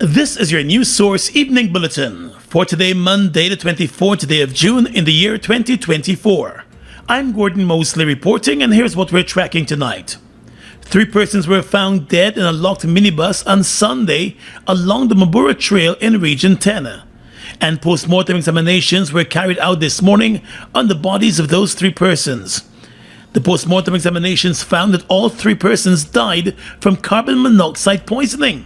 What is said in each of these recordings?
This is your News Source Evening Bulletin for today, Monday, the 24th day of June in the year 2024. I'm Gordon Mosley reporting, and here's what we're tracking tonight. 3 persons were found dead in a locked minibus on Sunday along the Mabura Trail in Region 10. And post-mortem examinations were carried out this morning on the bodies of those 3 persons. The post-mortem examinations found that all 3 persons died from carbon monoxide poisoning.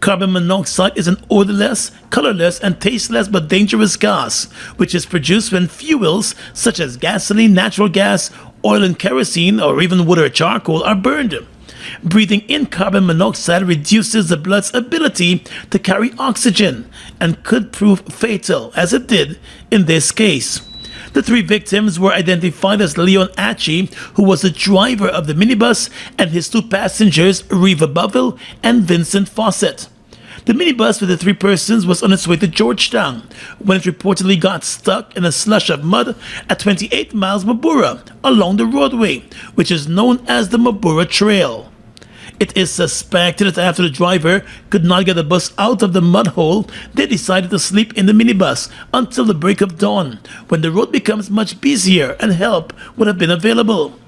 Carbon monoxide is an odorless, colorless, and tasteless but dangerous gas, which is produced when fuels such as gasoline, natural gas, oil and kerosene, or even wood or charcoal are burned. Breathing in carbon monoxide reduces the blood's ability to carry oxygen and could prove fatal, as it did in this case. The 3 victims were identified as Leon Achi, who was the driver of the minibus, and his 2 passengers, Reva Boville and Vincent Fawcett. The minibus with the 3 persons was on its way to Georgetown when it reportedly got stuck in a slush of mud at 28 miles Mabura along the roadway, which is known as the Mabura Trail. It is suspected that after the driver could not get the bus out of the mud hole, they decided to sleep in the minibus until the break of dawn, when the road becomes much busier and help would have been available.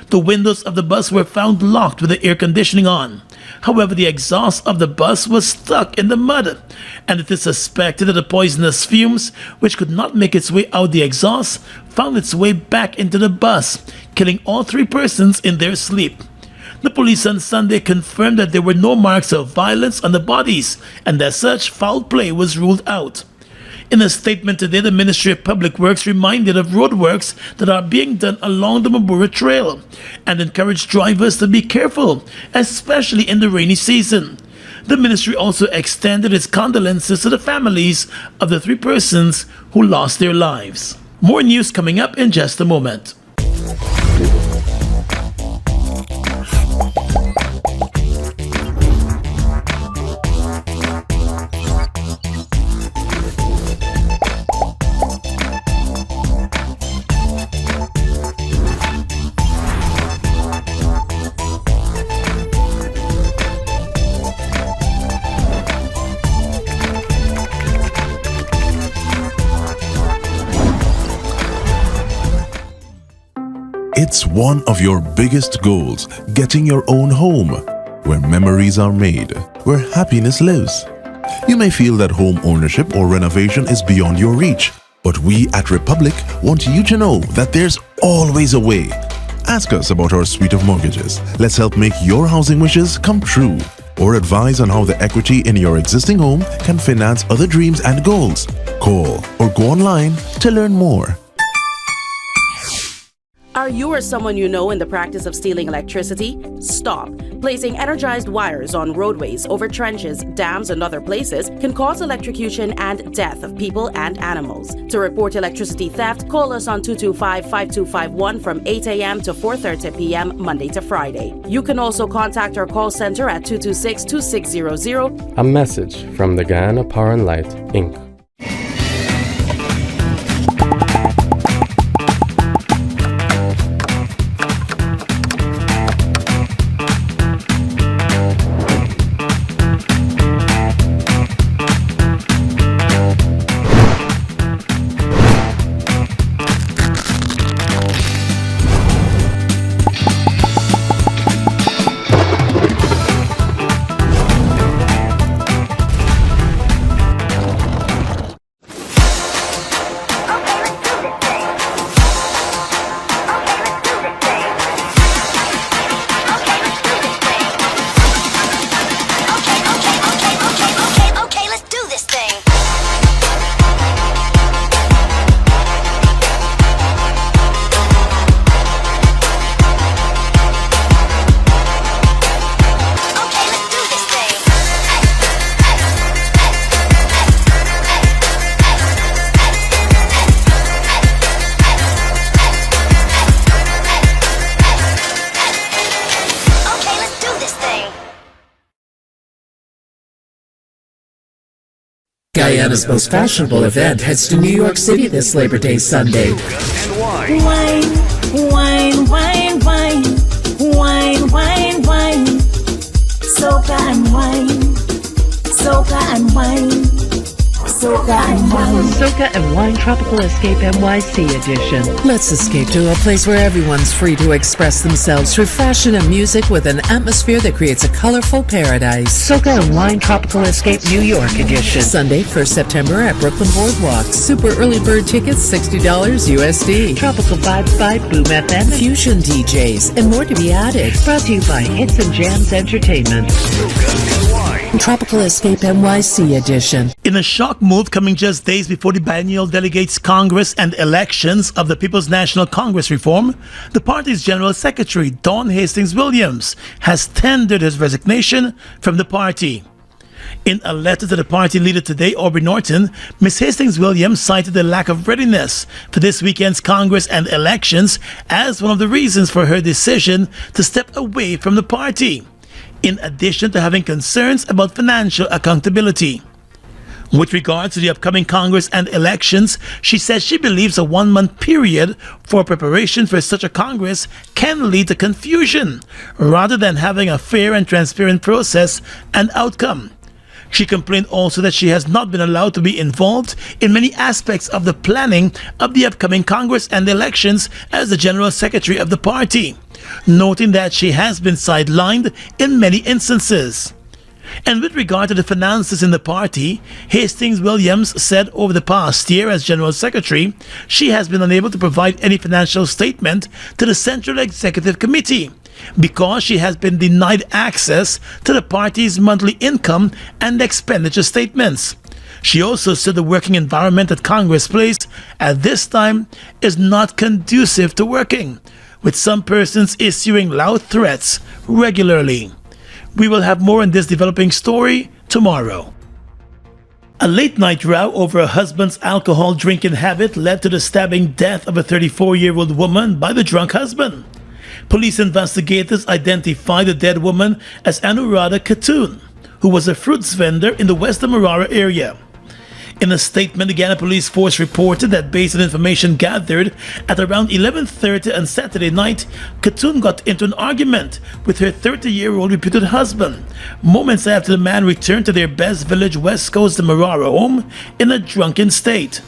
The windows of the bus were found locked with the air conditioning on. However, the exhaust of the bus was stuck in the mud, and it is suspected that the poisonous fumes, which could not make its way out the exhaust, found its way back into the bus, killing all 3 persons in their sleep. The police on Sunday confirmed that there were no marks of violence on the bodies, and as such, foul play was ruled out. In a statement today, the Ministry of Public Works reminded of roadworks that are being done along the Mabura Trail and encouraged drivers to be careful, especially in the rainy season. The ministry also extended its condolences to the families of the 3 persons who lost their lives. More news coming up in just a moment. It's one of your biggest goals, getting your own home, where memories are made, where happiness lives. You may feel that home ownership or renovation is beyond your reach, but we at Republic want you to know that there's always a way. Ask us about our suite of mortgages. Let's help make your housing wishes come true, or advise on how the equity in your existing home can finance other dreams and goals. Call or go online to learn more. Are you or someone you know in the practice of stealing electricity? Stop. Placing energized wires on roadways, over trenches, dams, and other places can cause electrocution and death of people and animals. To report electricity theft, call us on 225-5251 from 8 a.m. to 4:30 p.m. Monday to Friday. You can also contact our call center at 226-2600. A message from the Guyana Power and Light, Inc. Guyana's most fashionable event heads to New York City this Labor Day Sunday. Wine, wine, wine, wine, wine, wine, wine, soca and wine, soca Soca and wine. Soca and wine. Soca and Wine Tropical Escape NYC edition. Let's escape to a place where everyone's free to express themselves through fashion and music with an atmosphere that creates a colorful paradise. Soca and Wine Tropical Escape New York edition. Sunday, 1st September at Brooklyn Boardwalk. Super early bird tickets, $60 USD. Tropical vibes by Boom FM. Fusion DJs and more to be added. Brought to you by Hits and Jams Entertainment. Tropical Escape NYC edition. In a shock move coming just days before the biennial delegates Congress and elections of the People's National Congress reform, the party's General Secretary, Don Hastings Williams, has tendered his resignation from the party. In a letter to the party leader today, Aubrey Norton, Ms. Hastings Williams cited the lack of readiness for this weekend's Congress and elections as one of the reasons for her decision to step away from the party, in addition to having concerns about financial accountability. With regard to the upcoming Congress and elections, she says she believes a 1-month period for preparation for such a Congress can lead to confusion, rather than having a fair and transparent process and outcome. She complained also that she has not been allowed to be involved in many aspects of the planning of the upcoming Congress and elections as the General Secretary of the party, noting that she has been sidelined in many instances. And with regard to the finances in the party, Hastings Williams said over the past year as General Secretary, she has been unable to provide any financial statement to the Central Executive Committee because she has been denied access to the party's monthly income and expenditure statements. She also said the working environment that Congress placed at this time is not conducive to working, with some persons issuing loud threats regularly. We will have more on this developing story tomorrow. A late-night row over a husband's alcohol drinking habit led to the stabbing death of a 34-year-old woman by the drunk husband. Police investigators identified the dead woman as Anuradha Khatun, who was a fruits vendor in the Western Marara area. In a statement, the Guyana Police Force reported that based on information gathered at around 11:30 on Saturday night, Khatun got into an argument with her 30-year-old reputed husband moments after the man returned to their Best Village West Coast Marara home in a drunken state.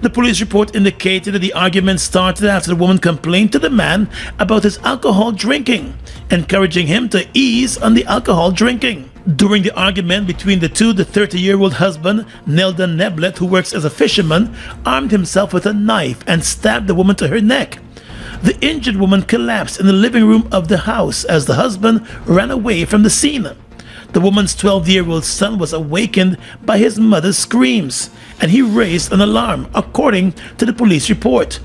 The police report indicated that the argument started after the woman complained to the man about his alcohol drinking, encouraging him to ease on the alcohol drinking. During the argument between the two, the 30-year-old husband, Neldan Neblet, who works as a fisherman, armed himself with a knife and stabbed the woman to her neck. The injured woman collapsed in the living room of the house as the husband ran away from the scene. The woman's 12-year-old son was awakened by his mother's screams, and he raised an alarm, according to the police report.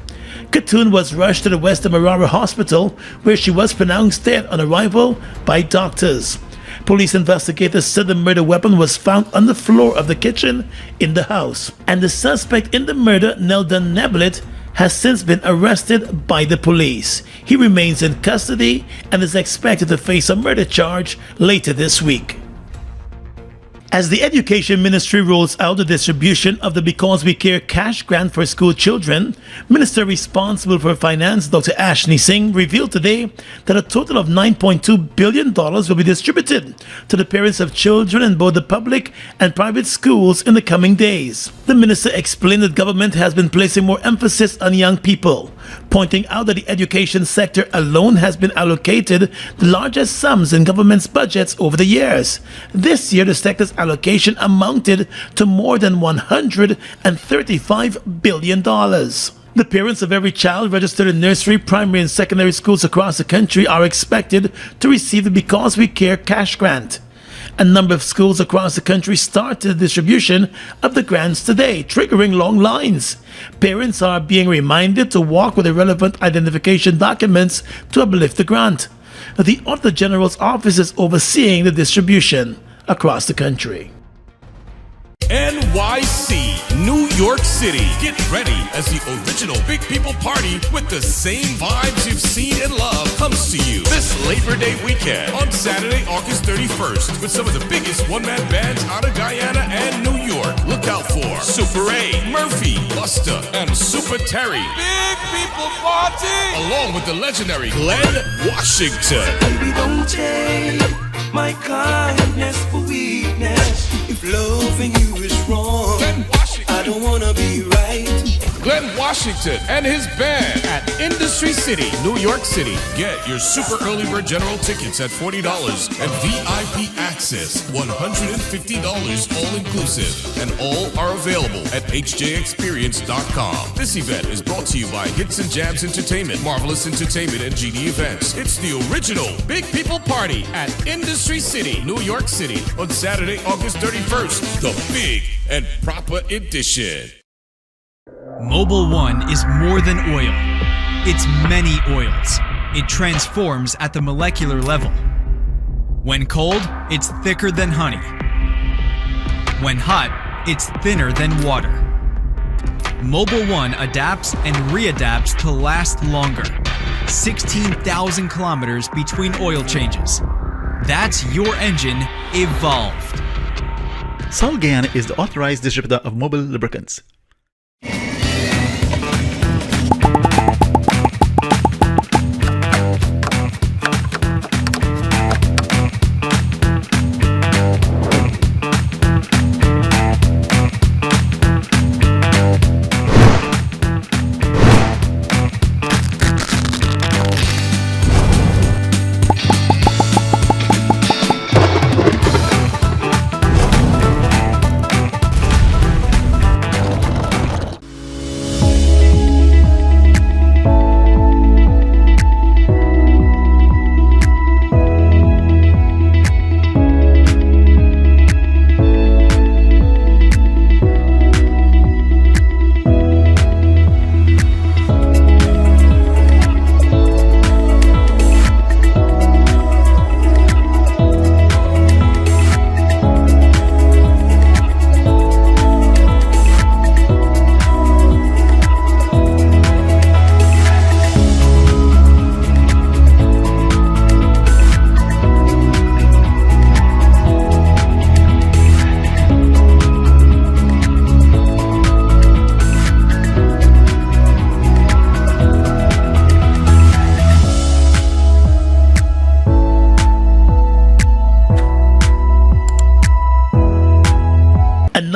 Khatun was rushed to the Western Marara Hospital, where she was pronounced dead on arrival by doctors. Police investigators said the murder weapon was found on the floor of the kitchen in the house, and the suspect in the murder, Neldan Neblet, has since been arrested by the police. He remains in custody and is expected to face a murder charge later this week. As the Education Ministry rolls out the distribution of the Because We Care cash grant for school children, Minister responsible for finance, Dr. Ashni Singh, revealed today that a total of $9.2 billion will be distributed to the parents of children in both the public and private schools in the coming days. The minister explained that government has been placing more emphasis on young people, pointing out that the education sector alone has been allocated the largest sums in government's budgets over the years. This year, the sector's allocation amounted to more than $135 billion. The parents of every child registered in nursery, primary, and secondary schools across the country are expected to receive the Because We Care cash grant. A number of schools across the country started the distribution of the grants today, triggering long lines. Parents are being reminded to walk with the relevant identification documents to uplift the grant. The Auditor General's office is overseeing the distribution across the country. NYC, New York City. Get ready as the original Big People Party with the same vibes you've seen and loved comes to you this Labor Day weekend on Saturday, August 31st with some of the biggest one-man bands out of Guyana and New York. Look out for Super A, Murphy, Busta, and Super Terry. Big People Party! Along with the legendary Glenn Washington. Baby, don't take my kindness for weakness. If Loving you is wrong. Glenn Washington. I don't wanna be right. Glenn Washington and his band at Industry City, New York City. Get your super early bird general tickets at $40 and VIP access $150 all inclusive. And all are available at hjexperience.com. This event is brought to you by Hits and Jams Entertainment, Marvelous Entertainment, and GD Events. It's the original Big People Party at Industry City, New York City on Saturday, August 31st. The big and proper edition. Mobil 1 is more than oil. It's many oils. It transforms at the molecular level. When cold, it's thicker than honey. When hot, it's thinner than water. Mobil 1 adapts and readapts to last longer. 16,000 kilometers between oil changes. That's your engine evolved. Sol Guyana is the authorized distributor of Mobil lubricants.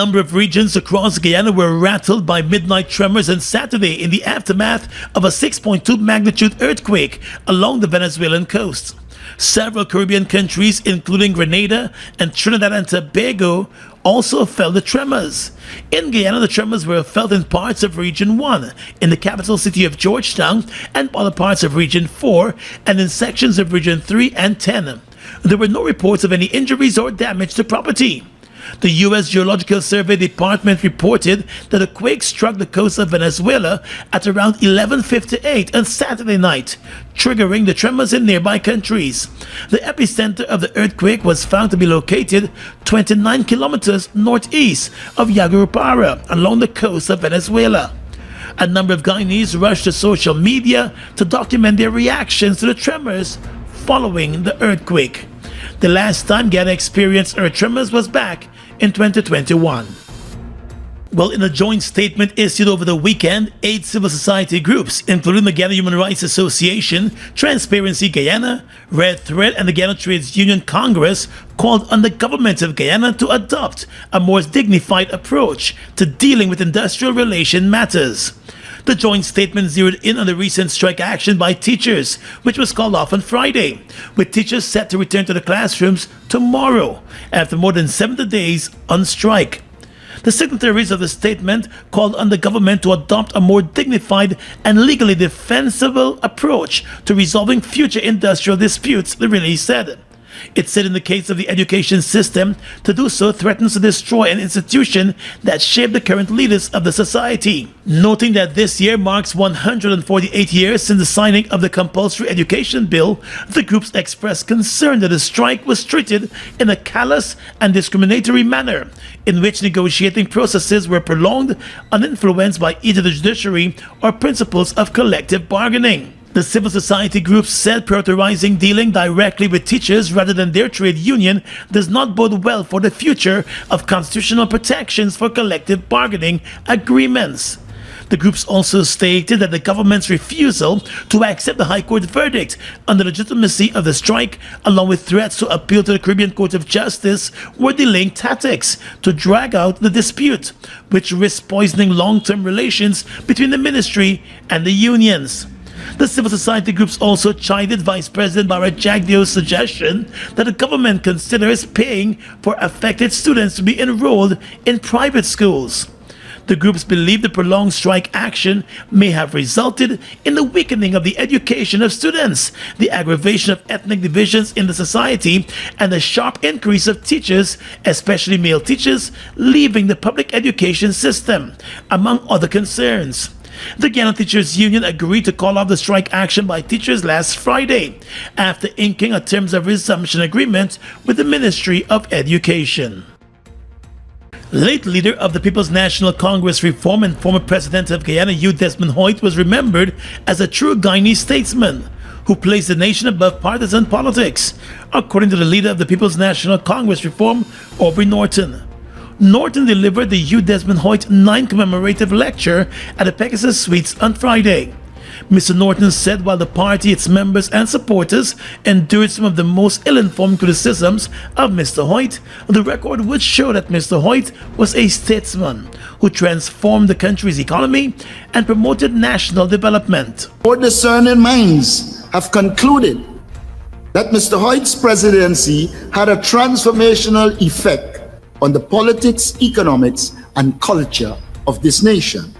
number of regions across Guyana were rattled by midnight tremors on Saturday in the aftermath of a 6.2 magnitude earthquake along the Venezuelan coast. Several Caribbean countries, including Grenada and Trinidad and Tobago, also felt the tremors. In Guyana, the tremors were felt in parts of Region 1, in the capital city of Georgetown, and other parts of Region 4, and in sections of Region 3 and 10. There were no reports of any injuries or damage to property. The U.S. Geological Survey Department reported that a quake struck the coast of Venezuela at around 11:58 on Saturday night, triggering the tremors in nearby countries. The epicenter of the earthquake was found to be located 29 kilometers northeast of Yaguarapara along the coast of Venezuela. A number of Guyanese rushed to social media to document their reactions to the tremors following the earthquake. The last time Guyana experienced earth tremors was back in 2021. Well, in a joint statement issued over the weekend, 8 civil society groups, including the Guyana Human Rights Association, Transparency Guyana, Red Thread, and the Guyana Trades Union Congress, called on the government of Guyana to adopt a more dignified approach to dealing with industrial relation matters. The joint statement zeroed in on the recent strike action by teachers, which was called off on Friday, with teachers set to return to the classrooms tomorrow after more than 70 days on strike. The signatories of the statement called on the government to adopt a more dignified and legally defensible approach to resolving future industrial disputes, the release said. It said in the case of the education system, to do so threatens to destroy an institution that shaped the current leaders of the society. Noting that this year marks 148 years since the signing of the compulsory education bill, the groups expressed concern that the strike was treated in a callous and discriminatory manner, in which negotiating processes were prolonged, uninfluenced by either the judiciary or principles of collective bargaining. The civil society groups said prioritizing dealing directly with teachers rather than their trade union does not bode well for the future of constitutional protections for collective bargaining agreements. The groups also stated that the government's refusal to accept the High Court verdict on the legitimacy of the strike, along with threats to appeal to the Caribbean Court of Justice, were delaying tactics to drag out the dispute, which risks poisoning long-term relations between the ministry and the unions. The civil society groups also chided Vice President Barrett Jagdeo's suggestion that the government considers paying for affected students to be enrolled in private schools. The groups believe the prolonged strike action may have resulted in the weakening of the education of students, the aggravation of ethnic divisions in the society, and the sharp increase of teachers, especially male teachers, leaving the public education system, among other concerns. The Guyana Teachers Union agreed to call off the strike action by teachers last Friday, after inking a terms of resumption agreement with the Ministry of Education. Late leader of the People's National Congress Reform and former president of Guyana, Hugh Desmond Hoyt, was remembered as a true Guyanese statesman who placed the nation above partisan politics, according to the leader of the People's National Congress Reform, Aubrey Norton. Norton delivered the Hugh Desmond Hoyt 9th commemorative lecture at the Pegasus Suites on Friday. Mr. Norton said while the party, its members and supporters endured some of the most ill-informed criticisms of Mr. Hoyt, the record would show that Mr. Hoyt was a statesman who transformed the country's economy and promoted national development. More discerning minds have concluded that Mr. Hoyt's presidency had a transformational effect on the politics, economics, and culture of this nation.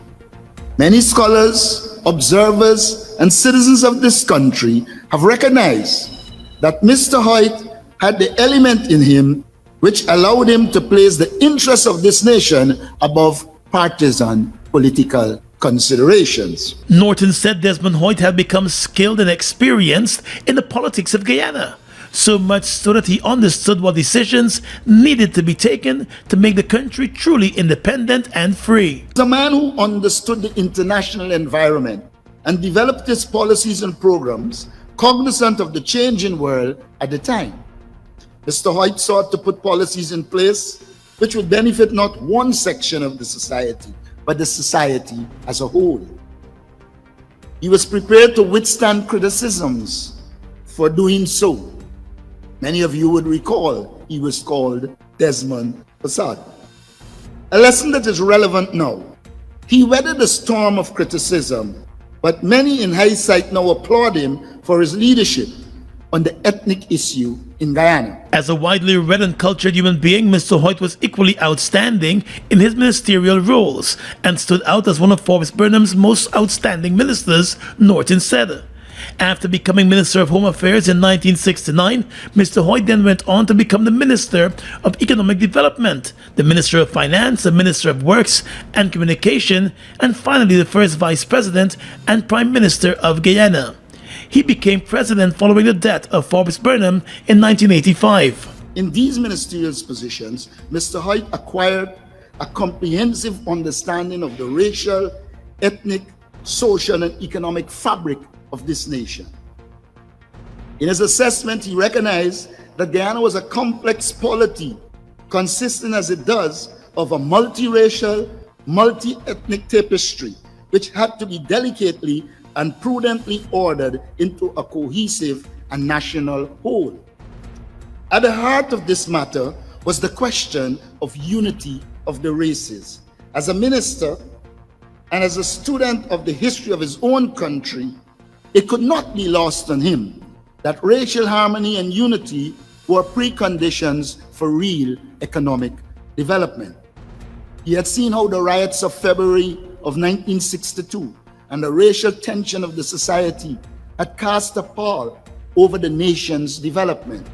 Many scholars, observers, and citizens of this country have recognized that Mr. Hoyt had the element in him which allowed him to place the interests of this nation above partisan political considerations. Norton said Desmond Hoyt had become skilled and experienced in the politics of Guyana, so much so that he understood what decisions needed to be taken to make the country truly independent and free. The man who understood the international environment and developed his policies and programs cognizant of the changing world at the time. Mr. Hoyt sought to put policies in place which would benefit not one section of the society, but the society as a whole. He was prepared to withstand criticisms for doing so. Many of you would recall he was called Desmond Facade. A lesson that is relevant now. He weathered the storm of criticism, but many in hindsight now applaud him for his leadership on the ethnic issue in Guyana. As a widely read and cultured human being, Mr. Hoyt was equally outstanding in his ministerial roles and stood out as one of Forbes Burnham's most outstanding ministers, Norton said. After becoming Minister of Home Affairs in 1969, Mr. Hoyt then went on to become the Minister of Economic Development, the Minister of Finance, the Minister of Works and Communication, and finally the first Vice President and Prime Minister of Guyana. He became president following the death of Forbes Burnham in 1985. In these ministerial positions, Mr. Hoyt acquired a comprehensive understanding of the racial, ethnic, social, and economic fabric of this nation. In his assessment, he recognized that Guyana was a complex polity, consisting as it does of a multiracial, multi-ethnic tapestry, which had to be delicately and prudently ordered into a cohesive and national whole. At the heart of this matter was the question of unity of the races. As a minister and as a student of the history of his own country, it could not be lost on him that racial harmony and unity were preconditions for real economic development. He had seen how the riots of February of 1962 and the racial tension of the society had cast a pall over the nation's development.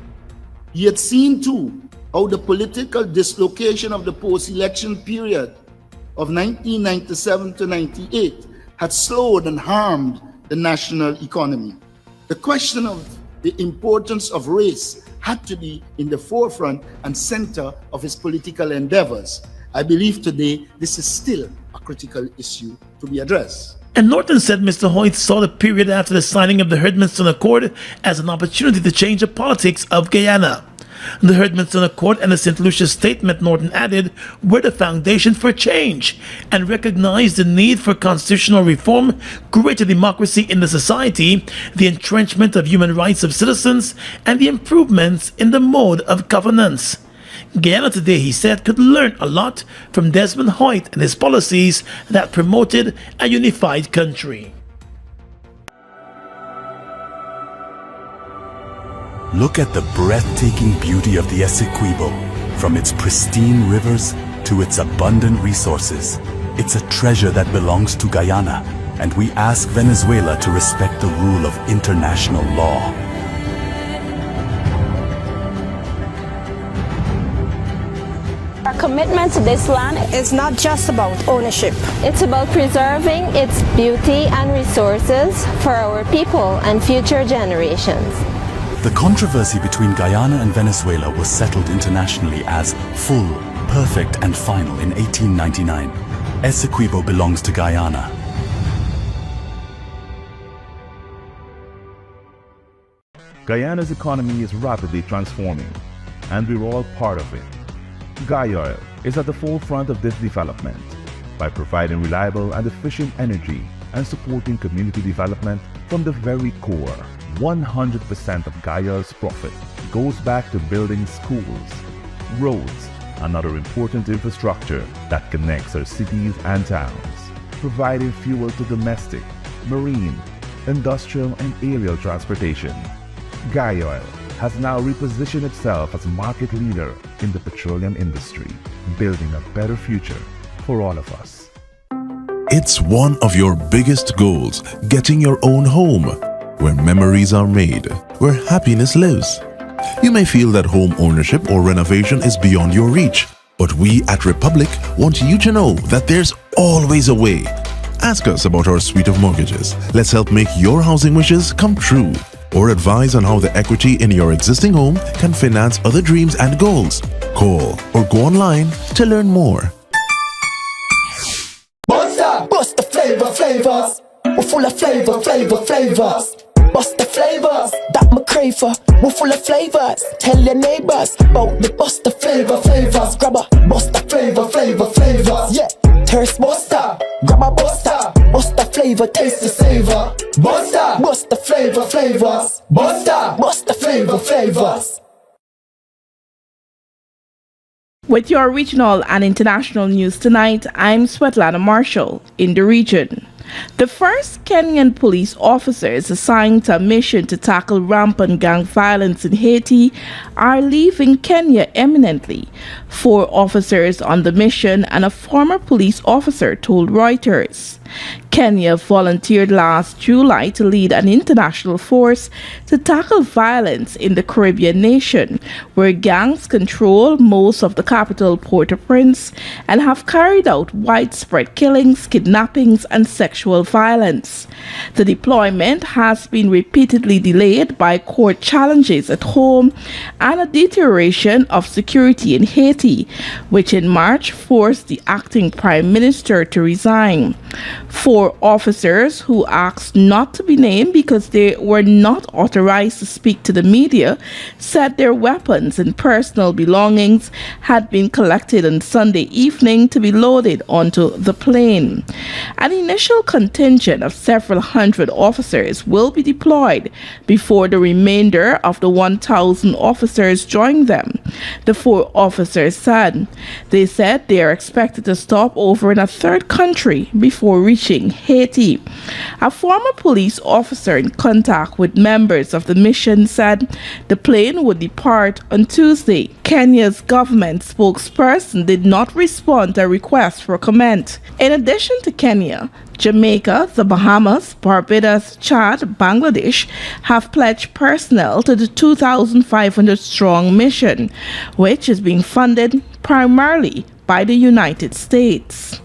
He had seen too how the political dislocation of the post-election period of 1997 to 98 had slowed and harmed the national economy. The question of the importance of race had to be in the forefront and center of his political endeavors. I believe today this is still a critical issue to be addressed. And Norton said Mr. Hoyt saw the period after the signing of the Herdmanston Accord as an opportunity to change the politics of Guyana. The Herdmanson Accord and the St. Lucia Statement, Norton added, were the foundation for change and recognized the need for constitutional reform, greater democracy in the society, the entrenchment of human rights of citizens, and the improvements in the mode of governance. Guyana today, he said, could learn a lot from Desmond Hoyt and his policies that promoted a unified country. Look at the breathtaking beauty of the Essequibo. From its pristine rivers to its abundant resources, it's a treasure that belongs to Guyana, and we ask Venezuela to respect the rule of international law. Our commitment to this land is not just about ownership. It's about preserving its beauty and resources for our people and future generations. The controversy between Guyana and Venezuela was settled internationally as full, perfect, and final in 1899. Essequibo belongs to Guyana. Guyana's economy is rapidly transforming, and we're all part of it. Guyoil is at the forefront of this development by providing reliable and efficient energy and supporting community development from the very core. 100% of Guyoil's profit goes back to building schools, roads, and other important infrastructure that connects our cities and towns, providing fuel to domestic, marine, industrial, and aerial transportation. Guyoil has now repositioned itself as a market leader in the petroleum industry, building a better future for all of us. It's one of your biggest goals, getting your own home, where memories are made, where happiness lives. You may feel that home ownership or renovation is beyond your reach, but we at Republic want you to know that there's always a way. Ask us about our suite of mortgages. Let's help make your housing wishes come true, or advise on how the equity in your existing home can finance other dreams and goals. Call or go online to learn more. Bust the flavors. We're full of flavors. Bust the flavors, that me crave for. We're full of flavors. Tell your neighbors about the bust the flavors. Grab a bust the flavors. Yeah, thirst buster. Grab a buster. Bust the flavor, taste the savor. Bust the flavors. Bust the flavors. With your regional and international news tonight, I'm Svetlana Marshall in the region. The first Kenyan police officers assigned to a mission to tackle rampant gang violence in Haiti are leaving Kenya imminently. 4 officers on the mission and a former police officer told Reuters. Kenya volunteered last July to lead an international force to tackle violence in the Caribbean nation, where gangs control most of the capital, Port-au-Prince, and have carried out widespread killings, kidnappings, and sexual violence. The deployment has been repeatedly delayed by court challenges at home and a deterioration of security in Haiti, which in March forced the acting prime minister to resign. 4 officers who asked not to be named because they were not authorized to speak to the media said their weapons and personal belongings had been collected on Sunday evening to be loaded onto the plane. An initial contingent of several hundred officers will be deployed before the remainder of the 1,000 officers join them, the 4 officers said. They said they are expected to stop over in a third country before reaching Haiti. A former police officer in contact with members of the mission said the plane would depart on Tuesday. Kenya's government spokesperson did not respond to a request for comment. In addition to Kenya, Jamaica, the Bahamas, Barbados, Chad, Bangladesh have pledged personnel to the 2,500-strong mission, which is being funded primarily by the United States.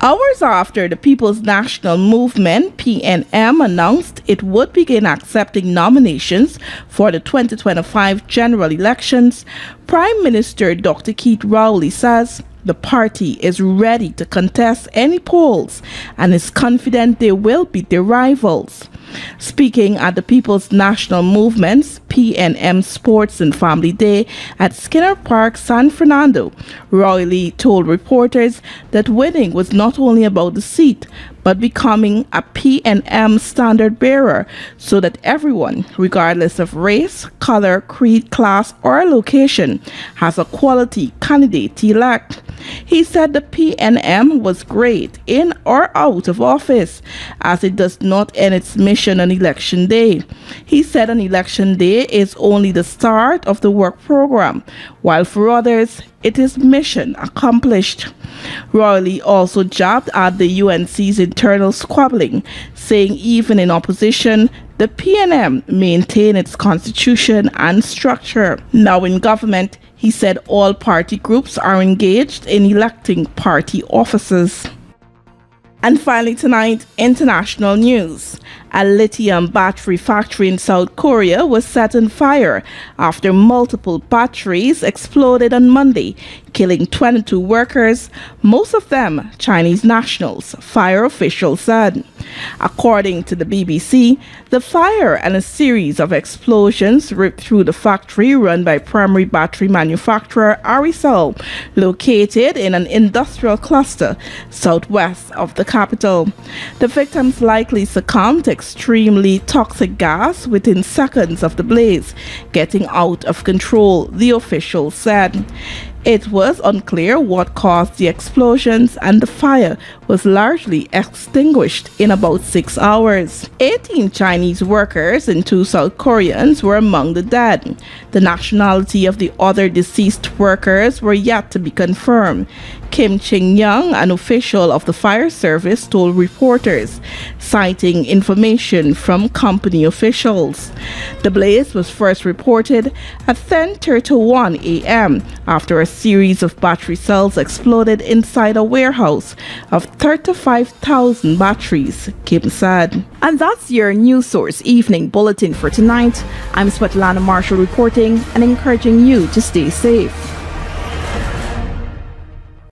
Hours after the People's National Movement, PNM, announced it would begin accepting nominations for the 2025 general elections, Prime Minister Dr. Keith Rowley says the party is ready to contest any polls and is confident they will beat their rivals. Speaking at the People's National Movement's PNM Sports and Family Day at Skinner Park, San Fernando, Roy Lee told reporters that winning was not only about the seat, but becoming a PNM standard bearer so that everyone, regardless of race, color, creed, class, or location, has a quality candidate to elect. He said the PNM was great in or out of office, as it does not end its mission on election day. He said an election day is only the start of the work program, while for others, it is mission accomplished. Riley also jabbed at the UNC's internal squabbling, saying even in opposition, the PNM maintained its constitution and structure. Now in government, he said all party groups are engaged in electing party officers. And finally tonight, international news. A lithium battery factory in South Korea was set on fire after multiple batteries exploded on Monday, killing 22 workers, most of them Chinese nationals, fire officials said. According to the BBC, the fire and a series of explosions ripped through the factory run by primary battery manufacturer Arisol, located in an industrial cluster southwest of the capital. The victims likely succumbed to extremely toxic gas within seconds of the blaze getting out of control, the official said. It was unclear what caused the explosions, and the fire was largely extinguished in about 6 hours. 18 Chinese workers and 2 South Koreans were among the dead. The nationality of the other deceased workers were yet to be confirmed. Kim Ching-young, an official of the fire service, told reporters, citing information from company officials. The blaze was first reported at 10:31 a.m. after a series of battery cells exploded inside a warehouse of 35,000 batteries, Kim said. And that's your News Source Evening Bulletin for tonight. I'm Svetlana Marshall reporting and encouraging you to stay safe.